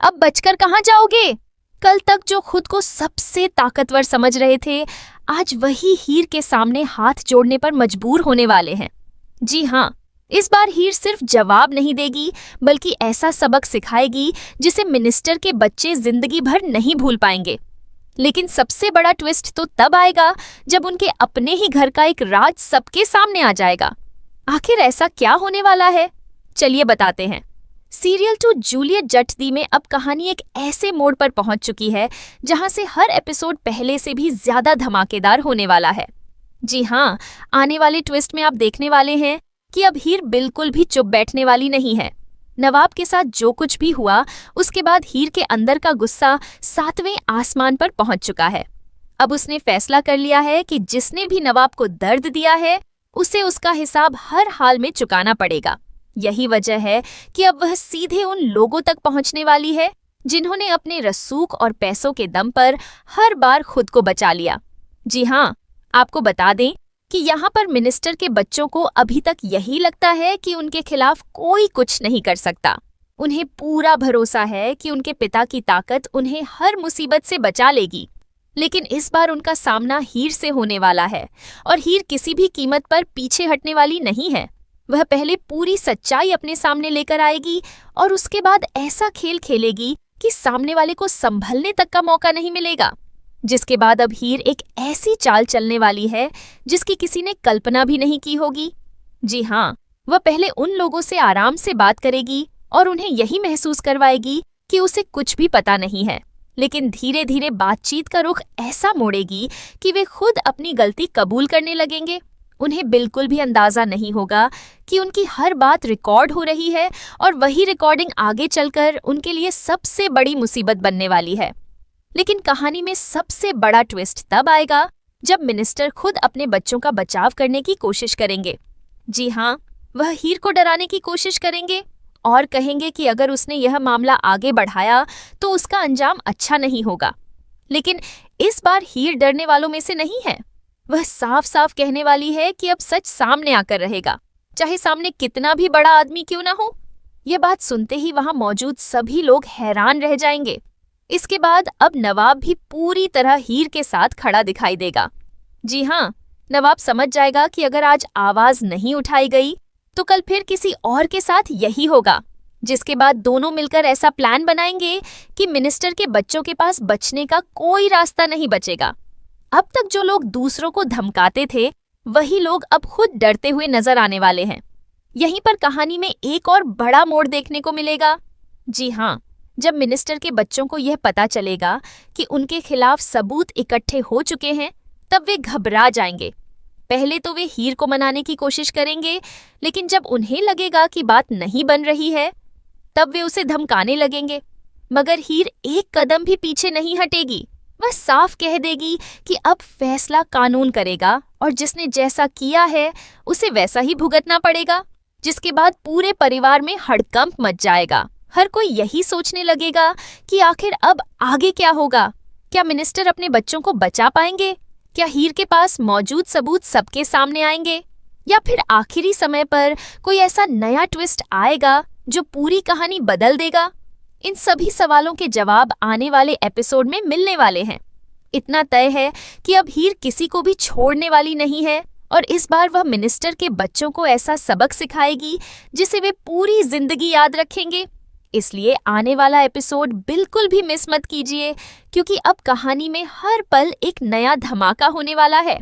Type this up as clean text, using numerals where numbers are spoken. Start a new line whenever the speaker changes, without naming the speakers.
अब बचकर कहाँ जाओगे? कल तक जो खुद को सबसे ताकतवर समझ रहे थे, आज वही हीर के सामने हाथ जोड़ने पर मजबूर होने वाले हैं। जी हाँ, इस बार हीर सिर्फ जवाब नहीं देगी, बल्कि ऐसा सबक सिखाएगी जिसे मिनिस्टर के बच्चे जिंदगी भर नहीं भूल पाएंगे। लेकिन सबसे बड़ा ट्विस्ट तो तब आएगा जब उनके अपने ही घर का एक राज सबके सामने आ जाएगा। आखिर ऐसा क्या होने वाला है? चलिए बताते हैं। सीरियल 2 जूलियट जट दी में अब कहानी एक ऐसे मोड़ पर पहुंच चुकी है जहां से हर एपिसोड पहले से भी ज्यादा धमाकेदार होने वाला है। जी हाँ, आने वाले ट्विस्ट में आप देखने वाले हैं कि अब हीर बिल्कुल भी चुप बैठने वाली नहीं है। नवाब के साथ जो कुछ भी हुआ, उसके बाद हीर के अंदर का गुस्सा 7वें आसमान पर पहुंच चुका है। अब उसने फैसला कर लिया है कि जिसने भी नवाब को दर्द दिया है, उसे उसका हिसाब हर हाल में चुकाना पड़ेगा। यही वजह है कि अब वह सीधे उन लोगों तक पहुंचने वाली है जिन्होंने अपने रसूख और पैसों के दम पर हर बार खुद को बचा लिया। जी हाँ, आपको बता दें कि यहाँ पर मिनिस्टर के बच्चों को अभी तक यही लगता है कि उनके खिलाफ कोई कुछ नहीं कर सकता। उन्हें पूरा भरोसा है कि उनके पिता की ताकत उन्हें हर मुसीबत से बचा लेगी। लेकिन इस बार उनका सामना हीर से होने वाला है और हीर किसी भी कीमत पर पीछे हटने वाली नहीं है। वह पहले पूरी सच्चाई अपने सामने लेकर आएगी और उसके बाद ऐसा खेल खेलेगी कि सामने वाले को संभलने तक का मौका नहीं मिलेगा। जिसके बाद अब हीर एक ऐसी चाल चलने वाली है जिसकी किसी ने कल्पना भी नहीं की होगी। जी हाँ, वह पहले उन लोगों से आराम से बात करेगी और उन्हें यही महसूस करवाएगी कि उसे कुछ भी पता नहीं है, लेकिन धीरे धीरे बातचीत का रुख ऐसा मोड़ेगी कि वे खुद अपनी गलती कबूल करने लगेंगे। उन्हें बिल्कुल भी अंदाजा नहीं होगा कि उनकी हर बात रिकॉर्ड हो रही है और वही रिकॉर्डिंग आगे चलकर उनके लिए सबसे बड़ी मुसीबत बनने वाली है। लेकिन कहानी में सबसे बड़ा ट्विस्ट तब आएगा जब मिनिस्टर खुद अपने बच्चों का बचाव करने की कोशिश करेंगे। जी हाँ, वह हीर को डराने की कोशिश करेंगे और कहेंगे कि अगर उसने यह मामला आगे बढ़ाया तो उसका अंजाम अच्छा नहीं होगा। लेकिन इस बार हीर डरने वालों में से नहीं है। वह साफ साफ कहने वाली है कि अब सच सामने आकर रहेगा, चाहे सामने कितना भी बड़ा आदमी क्यों ना हो। यह बात सुनते ही वहां मौजूद सभी लोग हैरान रह जाएंगे। इसके बाद अब नवाब भी पूरी तरह हीर के साथ खड़ा दिखाई देगा। जी हाँ, नवाब समझ जाएगा कि अगर आज आवाज नहीं उठाई गई तो कल फिर किसी और के साथ यही होगा। जिसके बाद दोनों मिलकर ऐसा प्लान बनाएंगे कि मिनिस्टर के बच्चों के पास बचने का कोई रास्ता नहीं बचेगा। अब तक जो लोग दूसरों को धमकाते थे, वही लोग अब खुद डरते हुए नजर आने वाले हैं। यहीं पर कहानी में एक और बड़ा मोड़ देखने को मिलेगा। जी हाँ, जब मिनिस्टर के बच्चों को यह पता चलेगा कि उनके खिलाफ सबूत इकट्ठे हो चुके हैं, तब वे घबरा जाएंगे। पहले तो वे हीर को मनाने की कोशिश करेंगे, लेकिन जब उन्हें लगेगा कि बात नहीं बन रही है, तब वे उसे धमकाने लगेंगे। मगर हीर एक कदम भी पीछे नहीं हटेगी। वह साफ कह देगी कि अब फैसला कानून करेगा और जिसने जैसा किया है उसे वैसा ही भुगतना पड़ेगा। जिसके बाद पूरे परिवार में हड़कंप मच जाएगा। हर कोई यही सोचने लगेगा कि आखिर अब आगे क्या होगा। क्या मिनिस्टर अपने बच्चों को बचा पाएंगे? क्या हीर के पास मौजूद सबूत सबके सामने आएंगे? या फिर आखिरी समय पर कोई ऐसा नया ट्विस्ट आएगा जो पूरी कहानी बदल देगा? इन सभी सवालों के जवाब आने वाले एपिसोड में मिलने वाले हैं। इतना तय है कि अब हीर किसी को भी छोड़ने वाली नहीं है और इस बार वह मिनिस्टर के बच्चों को ऐसा सबक सिखाएगी जिसे वे पूरी जिंदगी याद रखेंगे। इसलिए आने वाला एपिसोड बिल्कुल भी मिस मत कीजिए, क्योंकि अब कहानी में हर पल एक नया धमाका होने वाला है।